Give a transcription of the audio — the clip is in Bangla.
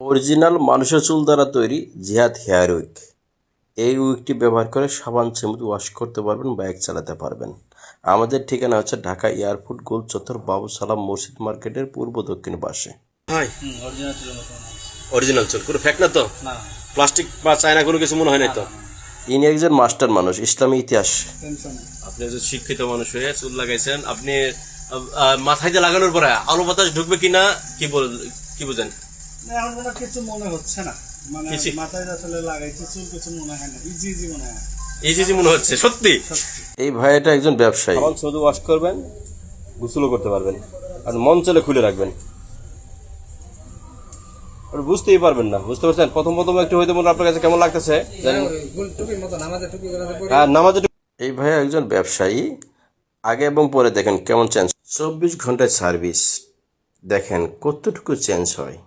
অরিজিনাল মানুষের চুল দ্বারা তৈরি জিহাদ হেয়ার উইক। এই উইকটি ব্যবহার করে সাবান চিমুট ওয়াশ করতে পারবেন, বাইক চালাতে পারবেন। আমাদের ঠিকানা হচ্ছে ঢাকা এয়ারপোর্ট গোল চত্বর, বাবু সালাম মসজিদ মার্কেটের পূর্ব দক্ষিণ পাশে। অরিজিনাল চুল, কোনো ফেক না তো? প্লাস্টিক বা চায়না কোনো কিছু মনে হয় না তো? ইনি একজন মাস্টার মানুষ, ইসলামী ইতিহাস। আপনি একজন শিক্ষিত মানুষ হয়ে চুল লাগাইছেন, আপনি মাথায় দিয়ে লাগানোর পরে আলো বাতাস ঢুকবে কিনা কি বুঝেন? এখন কিছু মনে হচ্ছে না, মানে মাথায় আসলে লাগাইছে চুল কিছু মনে হয় না, ইজি মনে হয়। ইজি মনে হচ্ছে সত্যি। এই ভাইটা একজন ব্যবসায়ী। শুধু ওয়াশ করবেন, গোসলও করতে পারবেন, আর মন চলে খুলে রাখবেন, বুঝতেই পারবেন না। বুঝতে পারছেন? প্রথম একটু হয়তো মনে আপনার কাছে কেমন লাগতেছে। এই ভাই একজন ব্যবসায়ী, আগে এবং পরে দেখেন কেমন চেঞ্জ। 24 ঘন্টায় সার্ভিস, দেখেন কতটুকু চেঞ্জ হয়।